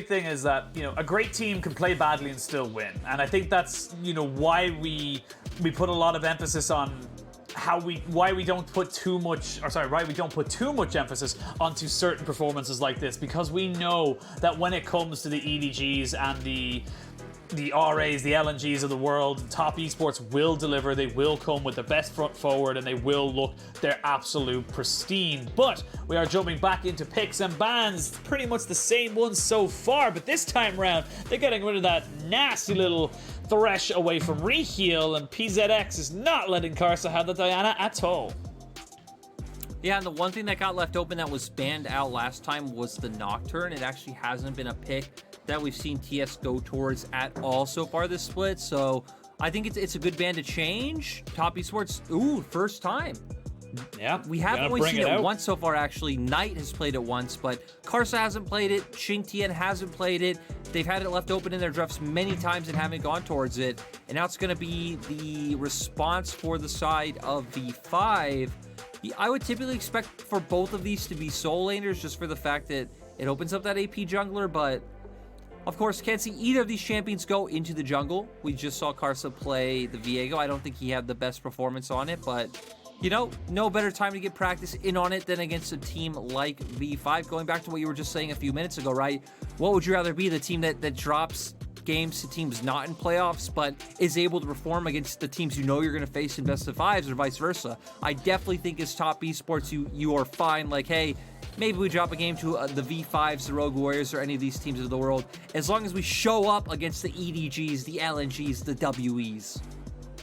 big thing is that, you know, a great team can play badly and still win. And I think that's, you know, why we put a lot of emphasis on why we don't put too much emphasis onto certain performances like this, because we know that when it comes to the EDGs and the RAs, the LNGs of the world, top esports will deliver. They will come with the best front forward and they will look their absolute pristine. But we are jumping back into picks and bans, pretty much the same ones so far, but this time around they're getting rid of that nasty little Thresh away from Reheal, and PZX is not letting Karsa have the Diana at all. Yeah, and the one thing that got left open that was banned out last time was the Nocturne. It actually hasn't been a pick that we've seen TS go towards at all so far this split, so I think it's a good ban to change. Top Esports, first time. Yeah, we haven't only seen it once so far, actually. Knight has played it once, but Karsa hasn't played it, Xingtian hasn't played it. They've had it left open in their drafts many times and haven't gone towards it, and now it's going to be the response for the side of V5. I would typically expect for both of these to be soul laners, just for the fact that it opens up that AP jungler, but of course, can't see either of these champions go into the jungle. We just saw Karsa play the Viego. I don't think he had the best performance on it, but, you know, no better time to get practice in on it than against a team like V5. Going back to what you were just saying a few minutes ago, right? What would you rather be, the team that drops games to teams not in playoffs, but is able to perform against the teams you know you're going to face in best of fives, or vice versa? I definitely think as top esports, you are fine, like, hey, maybe we drop a game to the V5s, the Rogue Warriors, or any of these teams of the world, as long as we show up against the EDGs, the LNGs, the WEs.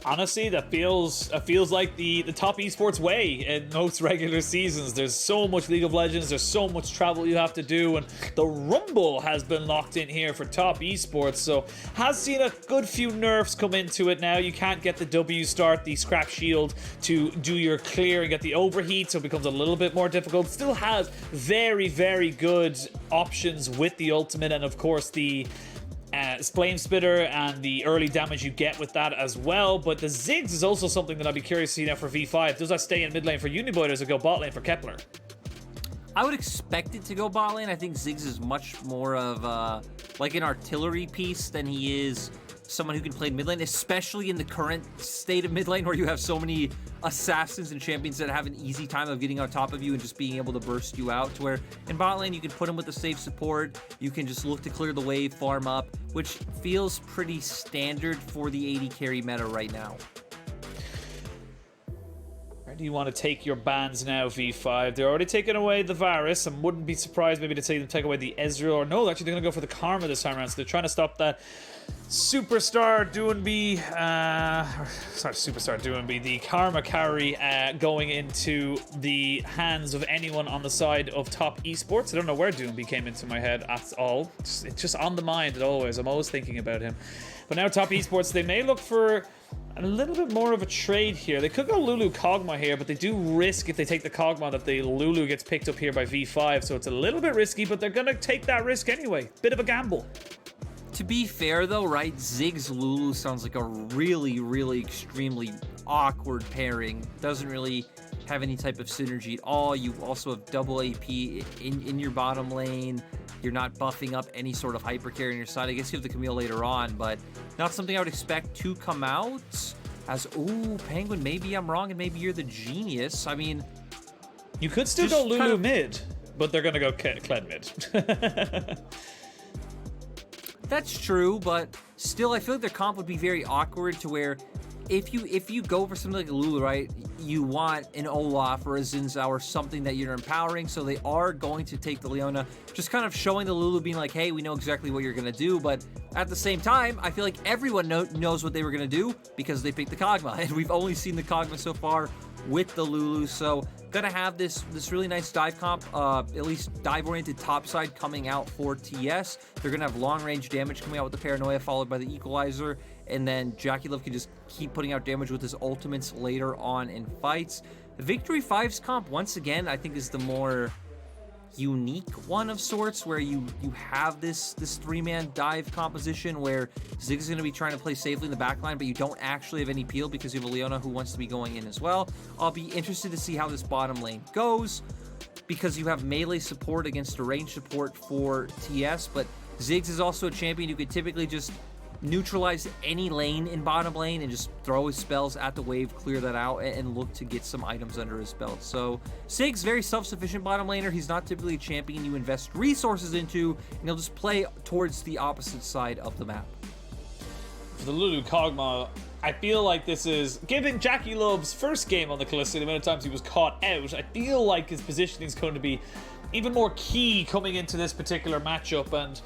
Honestly, that feels like the top esports way in most regular seasons. There's so much League of Legends, there's so much travel you have to do, and the Rumble has been locked in here for top esports, so has seen a good few nerfs come into it now. You can't get the W start, the scrap shield to do your clear and get the overheat, so it becomes a little bit more difficult. Still has very, very good options with the ultimate, and of course the Flame Spitter and the early damage you get with that as well. But the Ziggs is also something that I'd be curious to see now for V5. Does that stay in mid lane for Uniboy, or does it go bot lane for Kepler? I would expect it to go bot lane. I think Ziggs is much more of like an artillery piece than he is someone who can play mid lane, especially in the current state of mid lane where you have so many assassins and champions that have an easy time of getting on top of you and just being able to burst you out, to where in bot lane you can put him with the safe support, you can just look to clear the wave, farm up, which feels pretty standard for the AD carry meta right now. Do you want to take your bans now, V5? They're already taking away the Varus, and wouldn't be surprised maybe to see them take away the Ezreal. Or no, actually they're going to go for the Karma this time around, so they're trying to stop that Superstar Doinby, the Karma carry going into the hands of anyone on the side of top esports. I don't know where Doinby came into my head at all. It's just on the mind always. I'm always thinking about him. But now top esports, they may look for a little bit more of a trade here. They could go Lulu Kog'Maw here, but they do risk, if they take the Kog'Maw, that the Lulu gets picked up here by V5, so it's a little bit risky, but they're going to take that risk anyway. Bit of a gamble. To be fair though, right, Ziggs Lulu sounds like a really, really extremely awkward pairing. Doesn't really have any type of synergy at all. You also have double AP in your bottom lane. You're not buffing up any sort of hyper carry on your side. I guess you have the Camille later on, but not something I would expect to come out as, ooh, Penguin, maybe I'm wrong and maybe you're the genius. I mean, you could still go Lulu mid, but they're going to go Kled mid. That's true, but still, I feel like their comp would be very awkward, to where if you go for something like a Lulu, right, you want an Olaf or a Zinzao or something that you're empowering, so they are going to take the Leona, just kind of showing the Lulu, being like, hey, we know exactly what you're going to do, but at the same time, I feel like everyone knows what they were going to do because they picked the Kog'Maw, and we've only seen the Kog'Maw so far with the Lulu, so gonna have this really nice dive comp, at least dive-oriented topside coming out for TS. They're gonna have long-range damage coming out with the Paranoia, followed by the Equalizer, and then Jackie Love can just keep putting out damage with his ultimates later on in fights. Victory 5's comp, once again, I think is the more unique one of sorts, where you have this three-man dive composition where Ziggs is going to be trying to play safely in the backline, but you don't actually have any peel because you have a Leona who wants to be going in as well. I'll be interested to see how this bottom lane goes, because you have melee support against a range support for TS, but Ziggs is also a champion who could typically just neutralize any lane in bottom lane and just throw his spells at the wave, clear that out, and look to get some items under his belt. So Ziggs, very self-sufficient bottom laner. He's not typically a champion you invest resources into, and he'll just play towards the opposite side of the map. For the Lulu Kog'Maw, I feel like this is, given Jackie Love's first game on the Kalista, the amount of times he was caught out, I feel like his positioning is going to be even more key coming into this particular matchup. And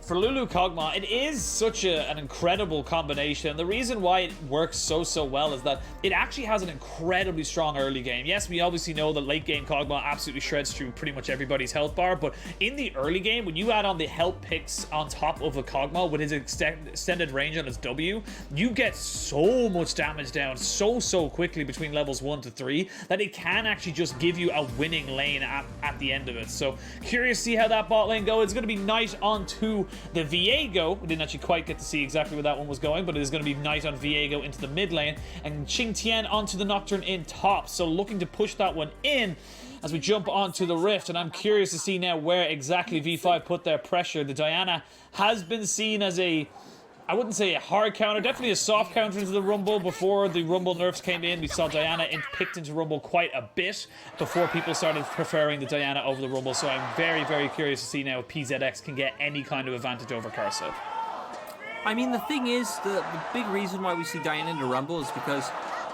for Lulu Kog'Maw, it is such an incredible combination. And the reason why it works so well is that it actually has an incredibly strong early game. Yes, we obviously know that late game Kog'Maw absolutely shreds through pretty much everybody's health bar, but in the early game, when you add on the health picks on top of a Kog'Maw with his extended range on his W, you get so much damage down so quickly between levels 1 to 3 that it can actually just give you a winning lane at the end of it. So curious to see how that bot lane goes. It's going to be Knight onto the Viego. We didn't actually quite get to see exactly where that one was going, but it is going to be Knight on Viego into the mid lane, and Qing Tian onto the Nocturne in top. So looking to push that one in as we jump onto the Rift, and I'm curious to see now where exactly V5 put their pressure. The Diana has been seen as a, I wouldn't say a hard counter, definitely a soft counter into the Rumble. Before the Rumble nerfs came in, we saw Diana picked into Rumble quite a bit before people started preferring the Diana over the Rumble. So I'm very curious to see now if PZX can get any kind of advantage over Karsa. I mean, the thing is, the big reason why we see Diana into Rumble is because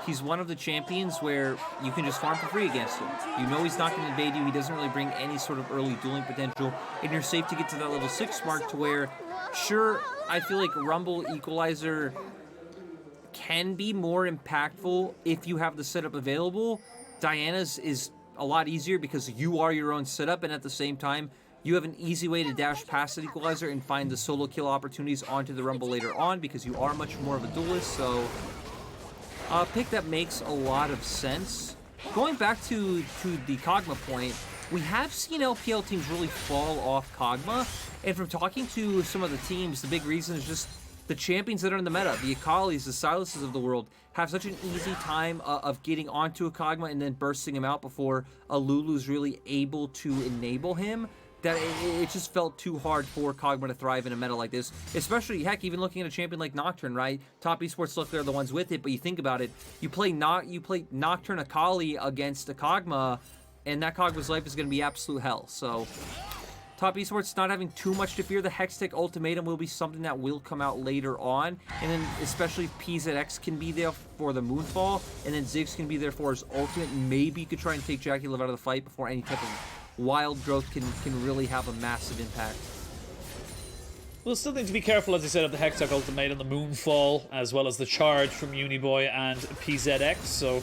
he's one of the champions where you can just farm for free against him. You know he's not going to invade you. He doesn't really bring any sort of early dueling potential, and you're safe to get to that level 6 mark to where, sure, I feel like Rumble Equalizer can be more impactful if you have the setup available. Diana's is a lot easier because you are your own setup, and at the same time, you have an easy way to dash past the Equalizer and find the solo kill opportunities onto the Rumble later on because you are much more of a duelist. So a pick that makes a lot of sense. Going back to the Kog'Maw point, we have seen LPL teams really fall off Kog'Maw, and from talking to some of the teams, the big reason is just the champions that are in the meta, the Akalis, the Silases of the world, have such an easy time of getting onto a Kog'Maw and then bursting him out before a Lulu's really able to enable him, that it just felt too hard for Kog'Maw to thrive in a meta like this. Especially, heck, even looking at a champion like Nocturne, right? Top Esports look, they're the ones with it, but you think about it, you play Nocturne Akali against a Kog'Maw, and that Kog'Maw's life is going to be absolute hell. So Top Esports not having too much to fear. The Hextech Ultimatum will be something that will come out later on, and then especially if PZX can be there for the Moonfall, and then Ziggs can be there for his ultimate. Maybe you could try and take Jackie Love out of the fight before any type of wild growth can really have a massive impact. We'll still need to be careful, as I said, of the Hextech Ultimatum, the Moonfall, as well as the charge from Uniboy and PZX, so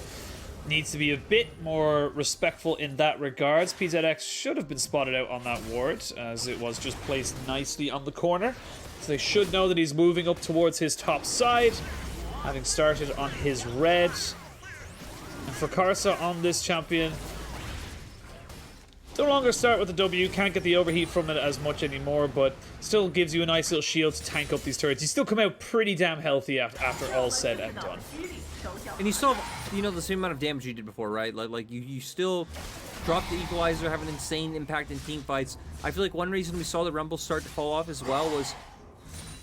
needs to be a bit more respectful in that regards. PZX should have been spotted out on that ward, as it was just placed nicely on the corner. So they should know that he's moving up towards his top side, having started on his red. And for Karsa on this champion, no longer start with the W, can't get the overheat from it as much anymore, but still gives you a nice little shield to tank up these turrets. You still come out pretty damn healthy after all said and done. And you still have, you know, the same amount of damage you did before, right? Like you still drop the Equalizer, have an insane impact in team fights. I feel like one reason we saw the Rumble start to fall off as well was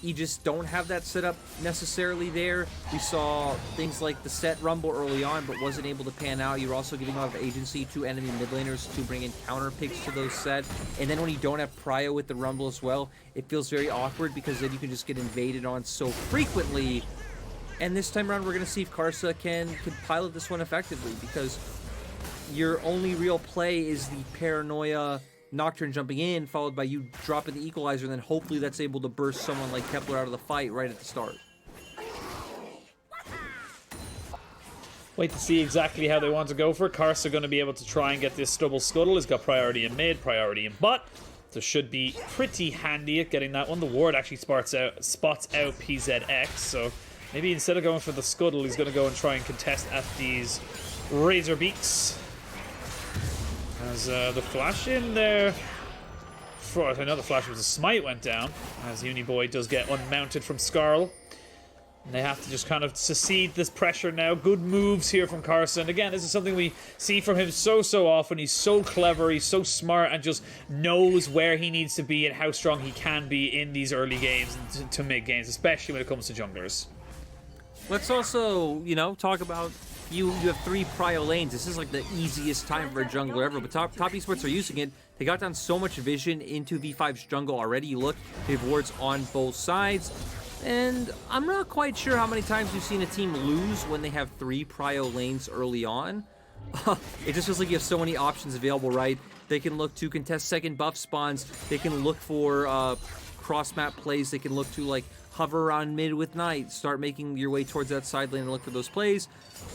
you just don't have that setup necessarily there. We saw things like the set Rumble early on, but wasn't able to pan out. You're also giving a lot of agency to enemy mid laners to bring in counter picks to those set. And then when you don't have Prio with the Rumble as well, it feels very awkward because then you can just get invaded on so frequently. And this time around, we're going to see if Karsa can pilot this one effectively, because your only real play is the paranoia Nocturne jumping in, followed by you dropping the Equalizer, and then hopefully that's able to burst someone like Kepler out of the fight right at the start. Wait to see exactly how they want to go for it. Karsa going to be able to try and get this double scuttle. He's got priority in mid, priority in bot. So should be pretty handy at getting that one. The ward actually spots out PZX, so maybe instead of going for the scuttle, he's going to go and try and contest at these Razor Beaks. As the flash in there, I know the flash was a smite went down, as Uniboy does get unmounted from Skarl. And they have to just kind of secede this pressure now. Good moves here from Carson. Again, this is something we see from him so often. He's so clever, he's so smart, and just knows where he needs to be and how strong he can be in these early games and to mid games, especially when it comes to junglers. Let's also, talk about you have 3 prio lanes. This is like the easiest time for a jungler ever, but top Esports are using it. They got down so much vision into V5's jungle already. You look, they have wards on both sides. And I'm not quite sure how many times we've seen a team lose when they have 3 prio lanes early on. It just feels like you have so many options available, right? They can look to contest second buff spawns. They can look for cross-map plays. They can look to, like, hover around mid with Knight, start making your way towards that side lane and look for those plays.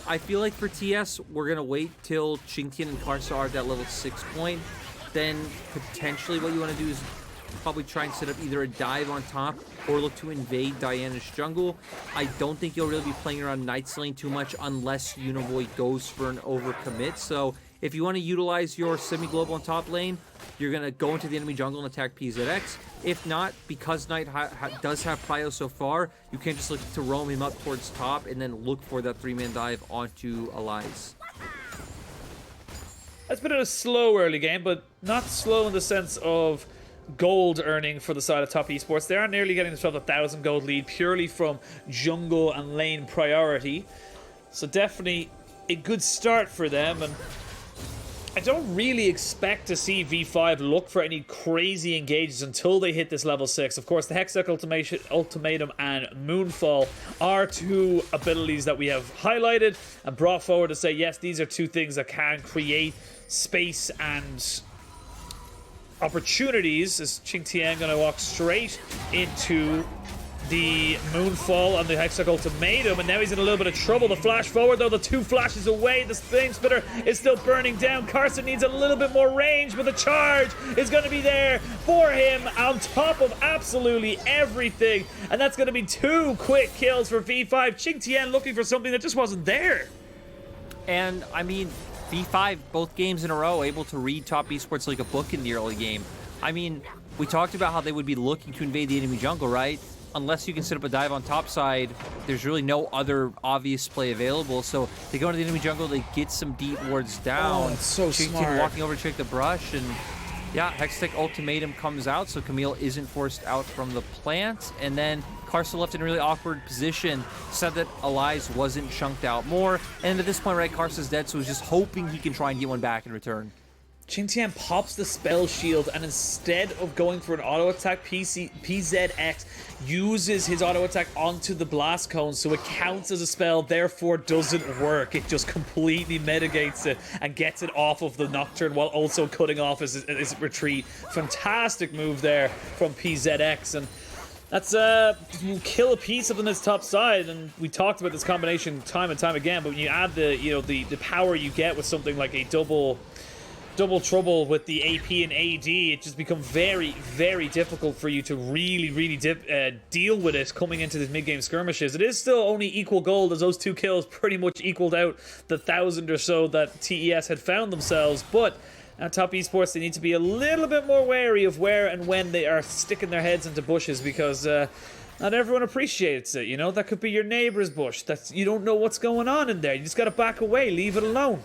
I feel like for TS, we're going to wait till Qingtian and Karsa are at that level 6 point. Then potentially what you want to do is probably try and set up either a dive on top or look to invade Diana's jungle. I don't think you'll really be playing around Knight's lane too much unless Univoid goes for an overcommit. So if you want to utilize your semi-global on top lane, you're going to go into the enemy jungle and attack PZX. If not, because Knight does have prio so far, you can just look to roam him up towards top and then look for that 3-man dive onto Elias. It's been a slow early game, but not slow in the sense of gold earning for the side of top esports. They are nearly getting themselves a 1,000 gold lead purely from jungle and lane priority. So definitely a good start for them, and I don't really expect to see V5 look for any crazy engages until they hit this level 6. Of course, the Hextech Ultimatum and Moonfall are 2 abilities that we have highlighted and brought forward to say, yes, these are 2 things that can create space and opportunities. Is Qingtian going to walk straight into the Moonfall and the Hextech Ultimatum, and now he's in a little bit of trouble. The flash forward, though, the 2 flashes away. The Flame Spitter is still burning down. Carson needs a little bit more range, but the charge is going to be there for him on top of absolutely everything, and that's going to be 2 quick kills for V5. Qingtian looking for something that just wasn't there. And, I mean, V5, both games in a row, able to read top esports like a book in the early game. I mean, we talked about how they would be looking to invade the enemy jungle, right? Unless you can set up a dive on top side, there's really no other obvious play available. So they go into the enemy jungle, they get some deep wards down. Oh, it's so smart. Walking over to check the brush, and yeah, Hextech Ultimatum comes out, so Camille isn't forced out from the plant. And then Karsa left in a really awkward position, said that Elias wasn't chunked out more. And at this point, right, Karsa's dead, so he's just hoping he can try and get one back in return. Qingtian pops the spell shield, and instead of going for an auto attack, PZX uses his auto attack onto the blast cone, so it counts as a spell, therefore doesn't work. It just completely mitigates it and gets it off of the Nocturne while also cutting off his retreat. Fantastic move there from PZX, and that's kill a piece of on this top side. And we talked about this combination time and time again, but when you add the power you get with something like a double trouble with the AP and AD, it just becomes very, very difficult for you to really deal with it coming into these mid-game skirmishes. It is still only equal gold, as those 2 kills pretty much equaled out the 1,000 or so that TES had found themselves, but at top esports they need to be a little bit more wary of where and when they are sticking their heads into bushes, because not everyone appreciates it, that could be your neighbor's bush. You don't know what's going on in there. You just gotta back away, leave it alone.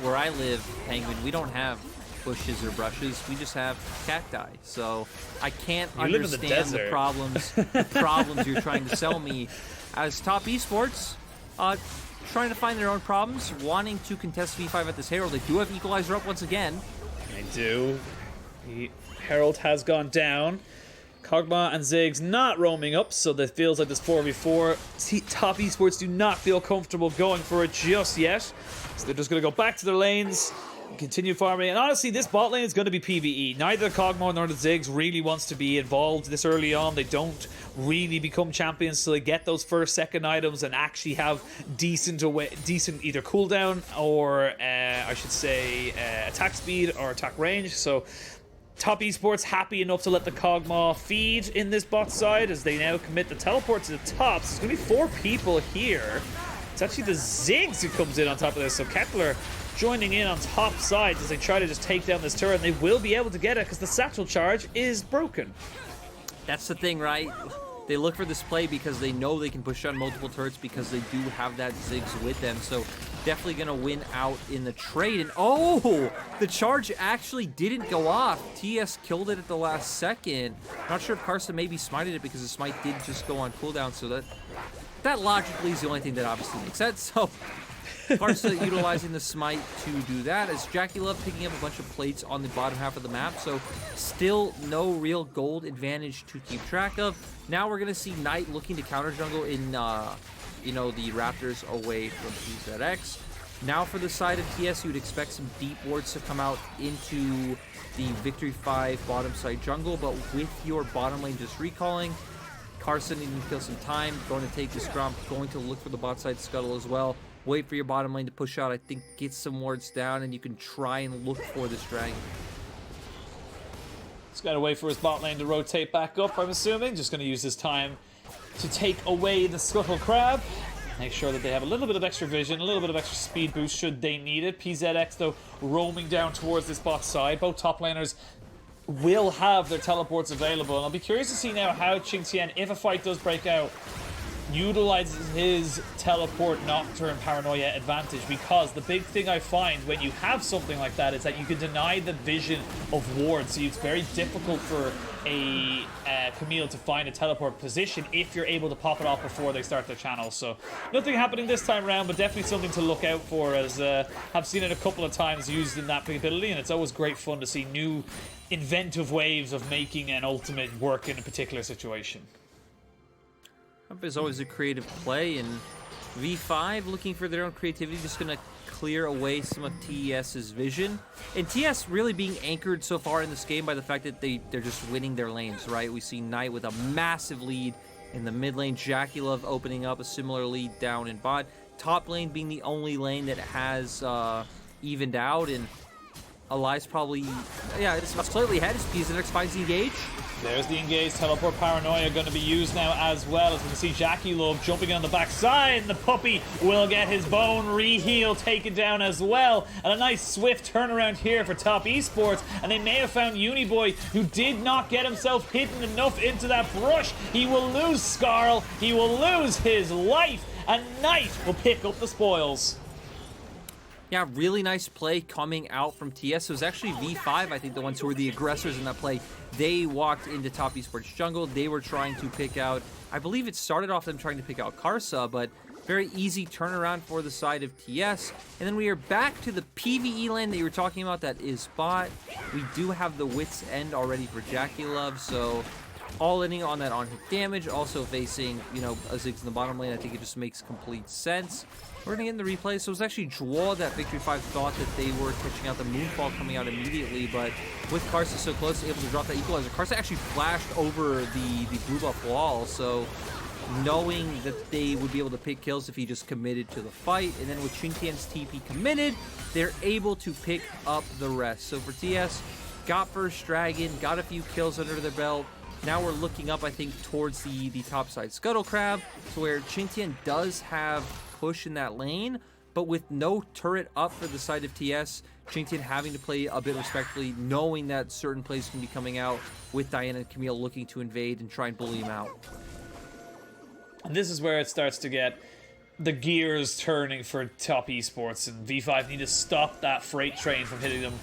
Where I live, Penguin, we don't have bushes or brushes. We just have cacti. So I can't understand the problems you're trying to sell me. As top esports, trying to find their own problems, wanting to contest V5 at this Herald. They do have Equalizer up once again. They do. The Herald has gone down. Kog'Maw and Ziggs not roaming up, so that feels like this 4v4. Top esports do not feel comfortable going for it just yet. So they're just going to go back to their lanes and continue farming. And honestly, this bot lane is going to be PvE. Neither Kog'Maw nor the Ziggs really wants to be involved this early on. They don't really become champions till they get those first, second items and actually have decent either cooldown or, I should say, attack speed or attack range. So top esports happy enough to let the Kog'Maw feed in this bot side as they now commit the teleport to the top. So there's going to be 4 people here. It's actually the Ziggs who comes in on top of this. So Kepler joining in on top side as they try to just take down this turret. And they will be able to get it because the satchel charge is broken. That's the thing, right? They look for this play because they know they can push down multiple turrets because they do have that Ziggs with them. So definitely going to win out in the trade. And oh, the charge actually didn't go off. TES killed it at the last second. Not sure if Karsa maybe smited it because the smite did just go on cooldown. So that logically is the only thing that obviously makes sense. So Karsa utilizing the smite to do that, as Jackie Love picking up a bunch of plates on the bottom half of the map. So still no real gold advantage to keep track of. Now we're going to see Knight looking to counter jungle in, you know, the Raptors away from PZX. Now for the side of TS, you would expect some deep wards to come out into the Victory 5 bottom side jungle, but with your bottom lane just recalling, Karsa needing to kill some time, going to take this Gromp, going to look for the bot side scuttle as well. Wait for your bottom lane to push out, I think, get some wards down, and you can try and look for this dragon. He's got to wait for his bot lane to rotate back up, I'm assuming. Just going to use this time to take away the Scuttle Crab. Make sure that they have a little bit of extra vision, a little bit of extra speed boost should they need it. PZX, though, roaming down towards this bot side. Both top laners will have their teleports available. And I'll be curious to see now how Qingtian, if a fight does break out, utilizes his teleport Nocturne Paranoia advantage, because the big thing I find when you have something like that is that you can deny the vision of wards, so it's very difficult for a Camille to find a teleport position if you're able to pop it off before they start their channel. So nothing happening this time around, but definitely something to look out for, as I've seen it a couple of times used in that ability, and it's always great fun to see new inventive ways of making an ultimate work in a particular situation. Is always a creative play, and V5 looking for their own creativity, just going to clear away some of TES's vision. And TES really being anchored so far in this game by the fact that they're just winning their lanes, right? We see Knight with a massive lead in the mid lane, Jackie Love opening up a similar lead down in bot, top lane being the only lane that has evened out, and Eli's probably, yeah, it's slightly ahead as PZX finds the engage. There's the engaged teleport Paranoia going to be used now as well, as we can see Jackie Love jumping on the backside, and the puppy will get his bone re-heal taken down as well. And a nice swift turnaround here for top Esports, and they may have found Uniboy, who did not get himself hidden enough into that brush. He will lose Skarl, he will lose his life, and Knight will pick up the spoils. Yeah, really nice play coming out from TS. It was actually V5, I think, the ones who were the aggressors in that play. They walked into top Esports jungle. They were trying to pick out, I believe it started off them trying to pick out Karsa, but very easy turnaround for the side of TS. And then we are back to the PvE lane that you were talking about, that is bot. We do have the Wit's End already for Jackie Love, so all in on that on-hit damage, also facing, you know, a Ziggs in the bottom lane. I think it just makes complete sense. We're going to get in the replay. So it was actually Jwall that Victory 5 thought that they were catching out the Moonfall coming out immediately, but with Karsa so close, able to drop that equalizer, Karsa actually flashed over the blue buff wall, so knowing that they would be able to pick kills if he just committed to the fight, and then with Qingtian's TP committed, they're able to pick up the rest. So for TS, got first dragon, got a few kills under their belt. Now we're looking up, I think, towards the top side Scuttle Crab, so where Qingtian does have push in that lane, but with no turret up for the side of TS, Qingtian having to play a bit respectfully, knowing that certain plays can be coming out with Diana and Camille looking to invade and try and bully him out. And this is where it starts to get the gears turning for top Esports, and V5 need to stop that freight train from hitting them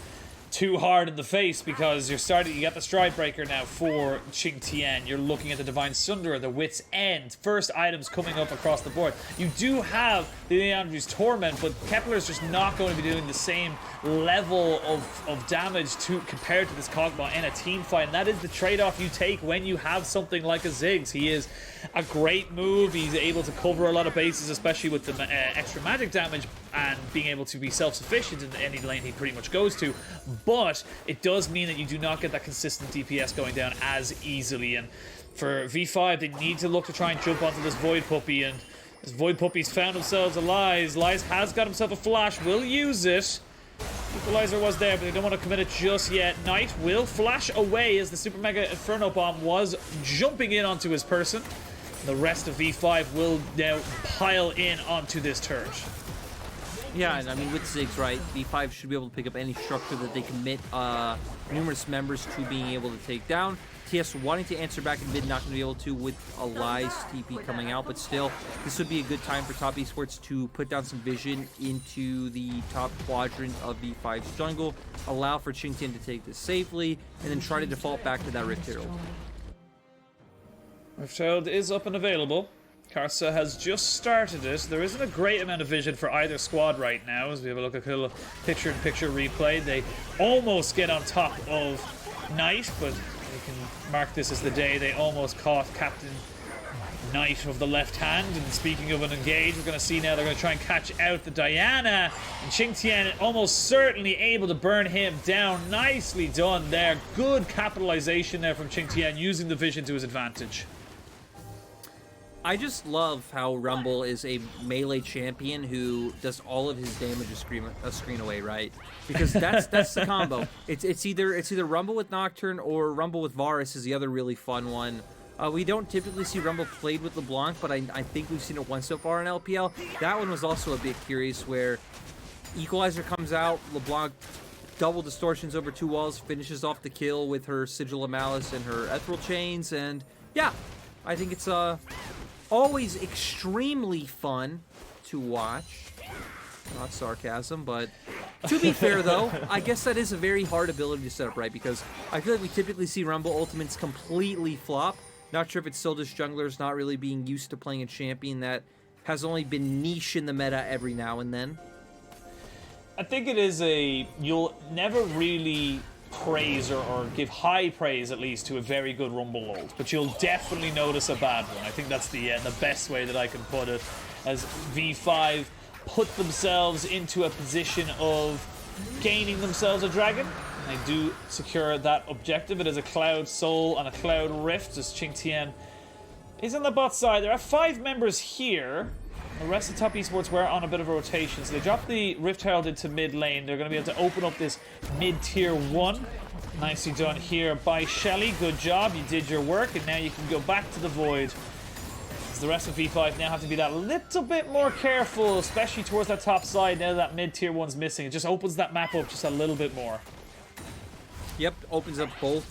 too hard in the face, because you got the Stride Breaker now for Qingtian. You're looking at the Divine Sunderer, the Wit's End, first items coming up across the board. You do have the Leandri's Torment, but Kepler's just not going to be doing the same level of damage compared to this Cogbot in a team fight, and that is the trade-off you take when you have something like a Ziggs. He is a great move. He's able to cover a lot of bases, especially with the extra magic damage, and being able to be self-sufficient in any lane he pretty much goes to, but it does mean that you do not get that consistent DPS going down as easily. And for V5, they need to look to try and jump onto this Void Puppy, and this Void Puppy's found themselves a Lies. Lies has got himself a flash, will use it. Equalizer was there, but they don't want to commit it just yet. Knight will flash away as the Super Mega Inferno Bomb was jumping in onto his person. The rest of V5 will now pile in onto this turret. Yeah, and I mean, with Ziggs, right, V5 should be able to pick up any structure that they commit numerous members to being able to take down. TS wanting to answer back in mid, not going to be able to with Eli's TP coming out, but still, this would be a good time for Top Esports to put down some vision into the top quadrant of V5's jungle, allow for Qingtian to take this safely, and then try to default back to that Rift Herald. Rift Herald is up and available. Karsa has just started it. There isn't a great amount of vision for either squad right now. As we have a look at a little picture-in-picture replay, they almost get on top of Knight, but we can mark this as the day they almost caught Captain Knight of the left hand. And speaking of an engage, we're going to see now they're going to try and catch out the Diana. And Qingtian almost certainly able to burn him down. Nicely done there. Good capitalization there from Qingtian, using the vision to his advantage. I just love how Rumble is a melee champion who does all of his damage a screen away, right? Because that's the combo. It's either Rumble with Nocturne or Rumble with Varus is the other really fun one. We don't typically see Rumble played with LeBlanc, but I think we've seen it once so far in LPL. That one was also a bit curious, where Equalizer comes out, LeBlanc double distortions over 2 walls, finishes off the kill with her Sigil of Malice and her Ethereal Chains, and yeah, I think it's always extremely fun to watch. Not sarcasm, but to be fair though, I guess that is a very hard ability to set up right, because I feel like we typically see Rumble ultimates completely flop. Not sure if it's still just junglers not really being used to playing a champion that has only been niche in the meta every now and then. I think it is you'll never really praise or give high praise, at least, to a very good Rumble ult, but you'll definitely notice a bad one. I think that's the best way that I can put it, as V5 put themselves into a position of gaining themselves a dragon. And they do secure that objective. It is a Cloud Soul and a Cloud Rift, as Qingtian is on the bot side. There are 5 members here. The rest of Top Esports were on a bit of a rotation, so they dropped the Rift Herald into mid lane. They're going to be able to open up this mid-tier 1. Nicely done here by Shelly. Good job, you did your work, and now you can go back to the Void. As the rest of V5 now have to be that little bit more careful, especially towards that top side now that mid-tier 1's missing. It just opens that map up just a little bit more. Yep, opens up both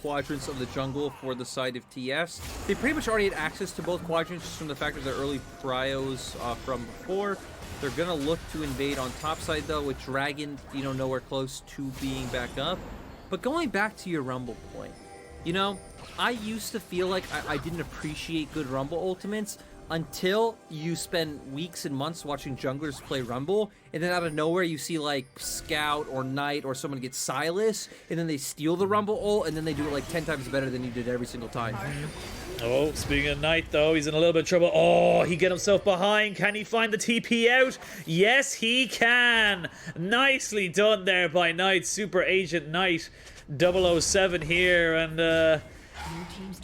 quadrants of the jungle for the side of TS. They pretty much already had access to both quadrants just from the fact of their early pryos from before. They're going to look to invade on top side, though, with Dragon, nowhere close to being back up. But going back to your Rumble point, I used to feel like I didn't appreciate good Rumble ultimates until you spend weeks and months watching junglers play Rumble, and then out of nowhere you see like Scout or Knight or someone get Silas, and then they steal the Rumble ult, and then they do it like 10 times better than you did every single time. Oh, speaking of Knight, though, he's in a little bit of trouble. Oh, he get himself behind. Can he find the TP out? Yes, he can. Nicely done there by Knight. Super Agent Knight 007 here, and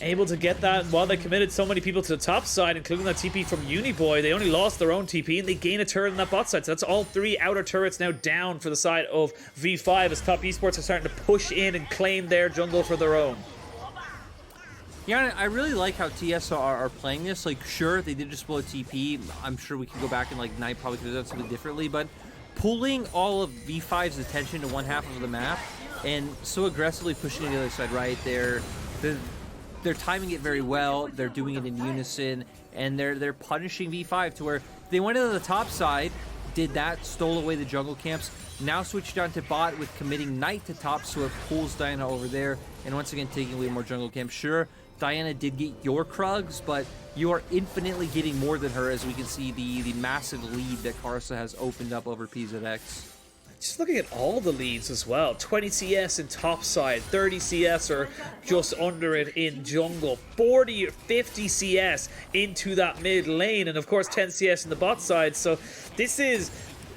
able to get that while they committed so many people to the top side, including that TP from Uniboy. They only lost their own TP, and they gain a turret on that bot side. So that's all 3 outer turrets now down for the side of V5, as Top Esports are starting to push in and claim their jungle for their own. Yeah, I really like how TS are playing this. Like, sure, they did just blow a TP. I'm sure we can go back and, like, Knight probably could have done something differently, but pulling all of V5's attention to one half of the map and so aggressively pushing to the other side, right? They're timing it very well. They're doing it in unison, and they're punishing V5 to where they went into the top side, did that, stole away the jungle camps, now switched down to bot with committing Knight to top, so it pulls Diana over there, and once again taking away more jungle camps. Sure, Diana did get your Krugs, but you are infinitely getting more than her, as we can see the massive lead that Karsa has opened up over PZX. Just looking at all the leads as well. 20 CS in top side, 30 CS or just under it in jungle, 40 or 50 CS into that mid lane, and of course 10 CS in the bot side. So this is,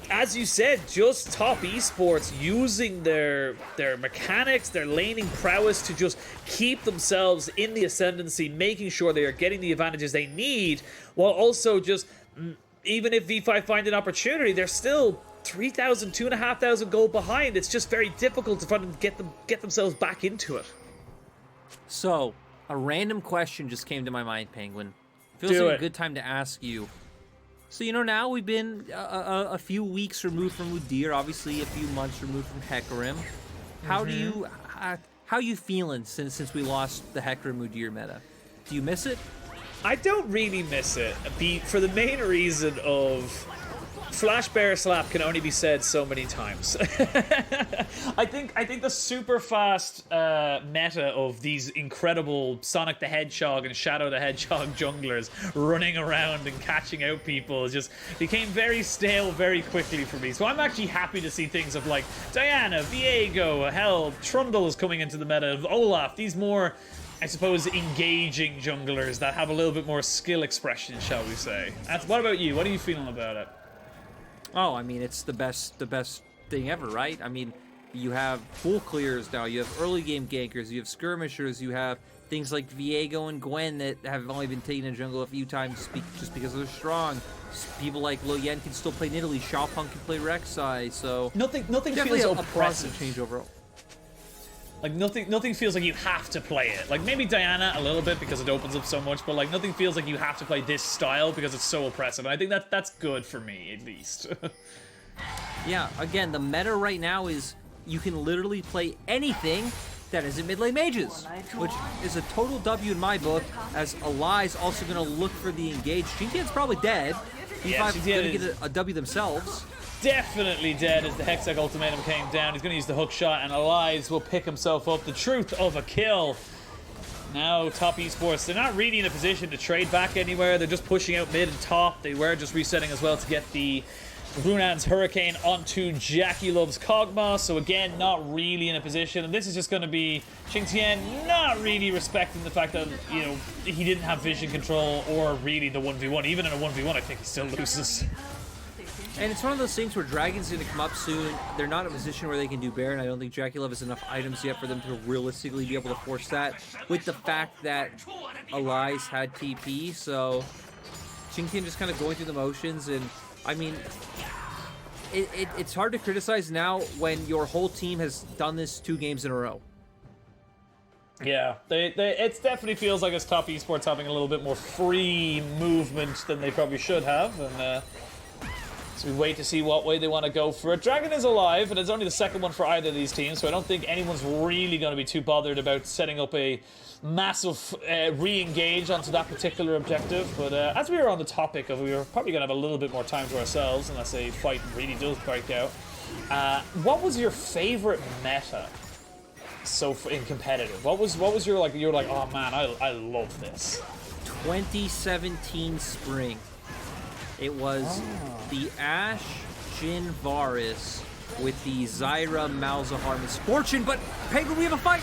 as you said, just Top Esports using their mechanics, their laning prowess to just keep themselves in the ascendancy, making sure they are getting the advantages they need, while also just, even if V5 find an opportunity, they're still 3,000, 2,500 gold behind. It's just very difficult to find them get themselves back into it. So, a random question just came to my mind, Penguin. Feels like a good time to ask you. So, now we've been a few weeks removed from Udyr, obviously a few months removed from Hecarim. How do you... how you feeling since we lost the Hecarim Mudir meta? Do you miss it? I don't really miss it, for the main reason of Flash Bear Slap can only be said so many times. I think the super fast meta of these incredible Sonic the Hedgehog and Shadow the Hedgehog junglers running around and catching out people just became very stale very quickly for me. So I'm actually happy to see things of like Diana, Viego, hell, Trundle is coming into the meta, of Olaf, these more, I suppose, engaging junglers that have a little bit more skill expression, shall we say. What about you? What are you feeling about it? Oh, I mean, it's the best thing ever, right? I mean, you have full clears now, you have early game gankers, you have skirmishers, you have things like Viego and Gwen that have only been taken in jungle a few times just because they're strong. People like Lo Yen can still play Nidalee, Xiaopeng can play Rek'Sai, so nothing definitely feels a positive change overall. Like nothing feels like you have to play it. Like maybe Diana a little bit because it opens up so much, but like nothing feels like you have to play this style because it's so oppressive. And I think that's good for me, at least. Yeah, again, the meta right now is you can literally play anything that isn't mid lane mages, which is a total W in my book, as Ali's also going to look for the engage. Xingtian's probably dead. Yeah, V5 going to get a W themselves. Definitely dead as the Hextech ultimatum came down. He's going to use the hook shot, and Elias will pick himself up. The truth of a kill. Now, top Esports, they're not really in a position to trade back anywhere. They're just pushing out mid and top. They were just resetting as well to get the Runan's Hurricane onto Jackie Love's Kog'Maw. So again, not really in a position. And this is just going to be Xingtian not really respecting the fact that, you know, he didn't have vision control or really the 1v1. Even in a 1v1, I think he still loses. And it's one of those things where Dragon's going to come up soon. They're not in a position where they can do Baron. I don't think Jackie Love has enough items yet for them to realistically be able to force that. With the fact that Elias had TP, so Xingtian just kind of going through the motions. And I mean, it's hard to criticize now when your whole team has done this 2 games in a row. Yeah, it definitely feels like it's top Esports having a little bit more free movement than they probably should have. And so we wait to see what way they want to go for it. Dragon is alive, and it's only the second one for either of these teams, so I don't think anyone's really going to be too bothered about setting up a massive re-engage onto that particular objective. But as we were on the topic of, we were probably going to have a little bit more time to ourselves unless a fight really does break out. What was your favorite meta in competitive? What was your, like, you're like, oh man, I love this? 2017 spring. It was the Ashe Jhin Varus with the Zyra Malzahar Misfortune, but Penguin, we have a fight!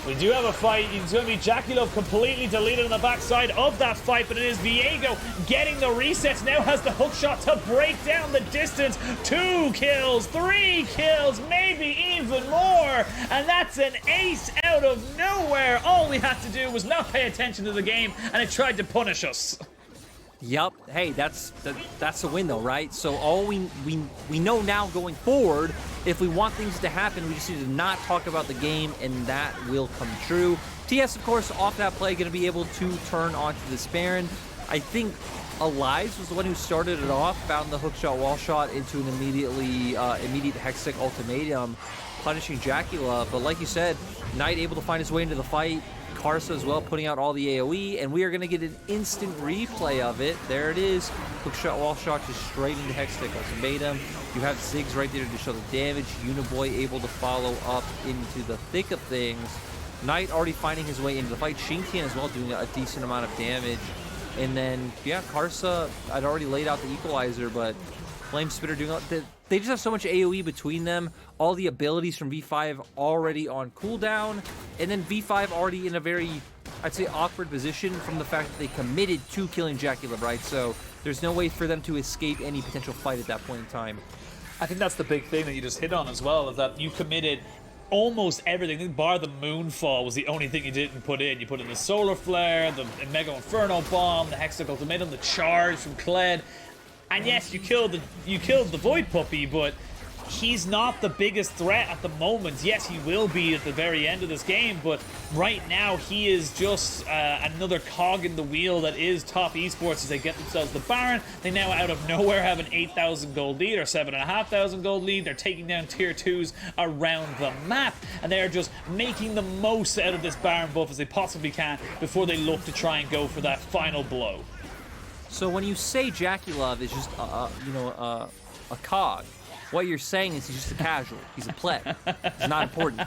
We do have a fight. It's going to be Jackie Love completely deleted on the backside of that fight, but it is Viego getting the resets. Now has the hook shot to break down the distance. 2 kills, 3 kills, maybe even more. And that's an ace out of nowhere. All we had to do was not pay attention to the game, and it tried to punish us. Yup. Hey, that's a win though, right? So all we know now going forward, if we want things to happen, we just need to not talk about the game, and that will come true. TES, of course, off that play, going to be able to turn onto this Baron. I think Elias was the one who started it off, found the hookshot wall shot into an immediate Hextech ultimatum, punishing Jackie Love. But like you said, Knight able to find his way into the fight. Karsa as well, putting out all the AoE, and we are going to get an instant replay of it. There it is. Hookshot, wall shot, just straight into Hextech ultimatum. You have Ziggs right there to show the damage. Uniboy able to follow up into the thick of things. Knight already finding his way into the fight. Xingtian as well doing a decent amount of damage. And then, yeah, Karsa, I'd already laid out the equalizer, but Flame Spitter doing... They just have so much AoE between them. All the abilities from V5 already on cooldown. And then V5 already in a very, I'd say, awkward position from the fact that they committed to killing Jackie Love, right? So there's no way for them to escape any potential fight at that point in time. I think that's the big thing that you just hit on as well, is that you committed almost everything, bar the Moonfall was the only thing you didn't put in. You put in the Solar Flare, the Mega Inferno Bomb, the Hextech Ultimatum, the Charge from Kled. And yes, you killed the Void Puppy, but he's not the biggest threat at the moment. Yes, he will be at the very end of this game, but right now he is just another cog in the wheel that is Top Esports as they get themselves the Baron. They now out of nowhere have an 8,000 gold lead or 7,500 gold lead. They're taking down tier 2s around the map, and they're just making the most out of this Baron buff as they possibly can before they look to try and go for that final blow. So when you say Jackie Love is just a cog, what you're saying is he's just a casual. He's a pleb. He's not important.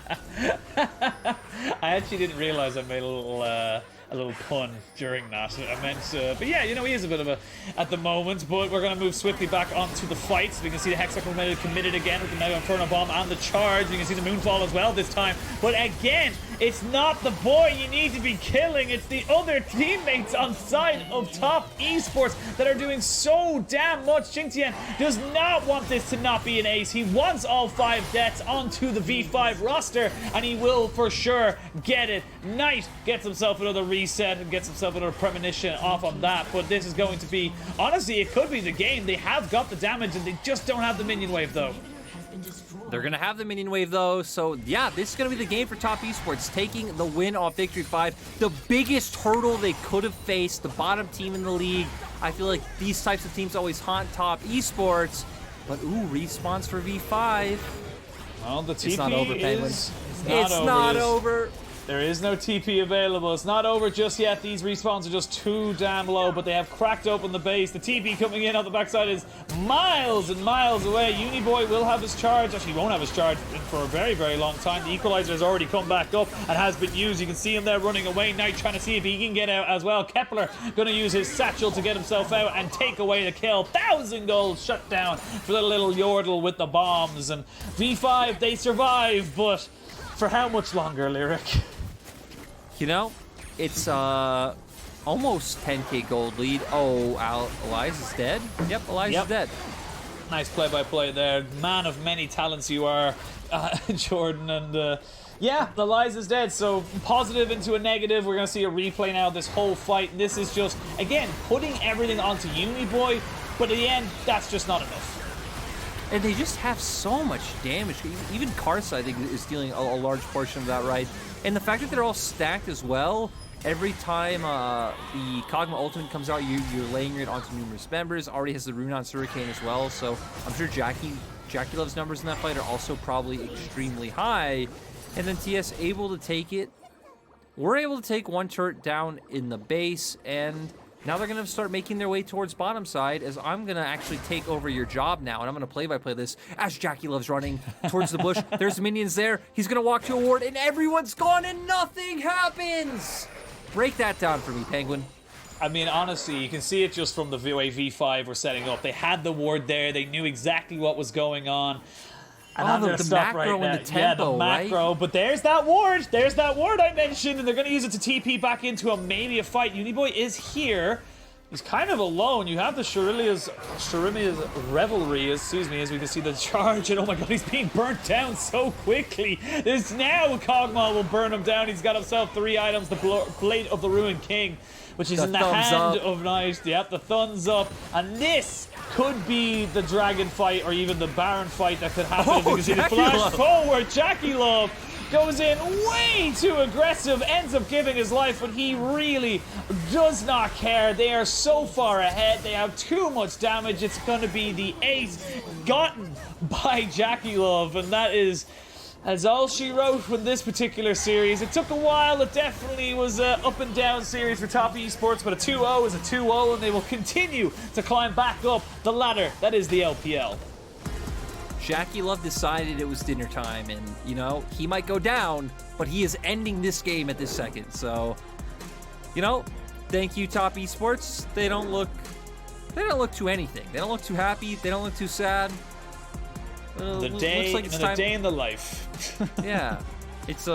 I actually didn't realize I made a little pun during that. I meant, but yeah, you know, he is a bit of a at the moment. But we're going to move swiftly back onto the fight. So we can see the Hexacle committed again with the Mega Inferno Bomb and the charge. You can see the Moonfall as well this time. But again, it's not the boy you need to be killing. It's the other teammates on side of Top Esports that are doing so damn much. Xingtian does not want this to not be an ace. He wants all 5 deaths onto the V5 roster, and he will for sure get it. Knight gets himself another reset and gets himself another premonition off on that. But this is going to be, honestly, it could be the game. They have got the damage, and they just don't have the minion wave, though. They're going to have the minion wave, though. So, yeah, this is going to be the game for Top Esports, taking the win off Victory 5. The biggest hurdle they could have faced, the bottom team in the league. I feel like these types of teams always haunt Top Esports. But, ooh, respawns for V5. Well, the TP it's not over, Penguin. It's not over. There is no TP available. It's not over just yet. These respawns are just too damn low, but they have cracked open the base. The TP coming in on the backside is miles and miles away. Uniboy will have his charge. Actually, he won't have his charge for a very, very long time. The equalizer has already come back up and has been used. You can see him there running away. Knight trying to see if he can get out as well. Kepler going to use his satchel to get himself out and take away the kill. 1,000 gold shut down for the little Yordle with the bombs. And V5, they survive, but for how much longer, Lyric? You know, it's almost 10k gold lead. Oh, Elias is dead? Yep, Elias is dead. Nice play-by-play there. Man of many talents you are, Jordan. And yeah, Elias is dead. So positive into a negative. We're going to see a replay now of this whole fight. This is just, again, putting everything onto Uniboy. But at the end, that's just not enough. And they just have so much damage. Even Karsa, I think, is dealing a large portion of that, right? And the fact that they're all stacked as well, every time the Kog'Maw ultimate comes out, you're laying it onto numerous members. Already has the Rune on Hurricane as well, so I'm sure Jackie Love's numbers in that fight are also probably extremely high. And then TS able to take it. We're able to take one turret down in the base, and now they're going to start making their way towards bottom side as I'm going to actually take over your job now, and I'm going to play-by-play this as Jackie Love's running towards the bush. There's minions there. He's going to walk to a ward, and everyone's gone, and nothing happens! Break that down for me, Penguin. I mean, honestly, you can see it just from the way V5 were setting up. They had the ward there. They knew exactly what was going on. And I'm going to stop right now. And the tempo, yeah, the macro. Right? But there's that ward. There's that ward I mentioned. And they're going to use it to TP back into maybe a fight. Uniboy is here. He's kind of alone. You have the Shurimia's Revelry, as we can see the charge. And oh my god, he's being burnt down so quickly. There's now Kog'Maw will burn him down. He's got himself 3 items. The Blade of the Ruined King, which is in the hand of Knight. Yep, the thumbs up. And this could be the dragon fight or even the Baron fight that could happen. If you can see the flash forward. Jackie Love goes in way too aggressive, ends up giving his life, but he really does not care. They are so far ahead. They have too much damage. It's going to be the ace gotten by Jackie Love, and that is all she wrote with this particular series. It took a while. It definitely was an up and down series for Top Esports, but a 2-0 is a 2-0, and they will continue to climb back up the ladder that is the LPL. Jackie Love decided it was dinner time, and, you know, he might go down, but he is ending this game at this second. So, you know, thank you, Top Esports. They don't look too anything. They don't look too happy. They don't look too sad. The day, looks like it's time. Day in the life. Yeah, it's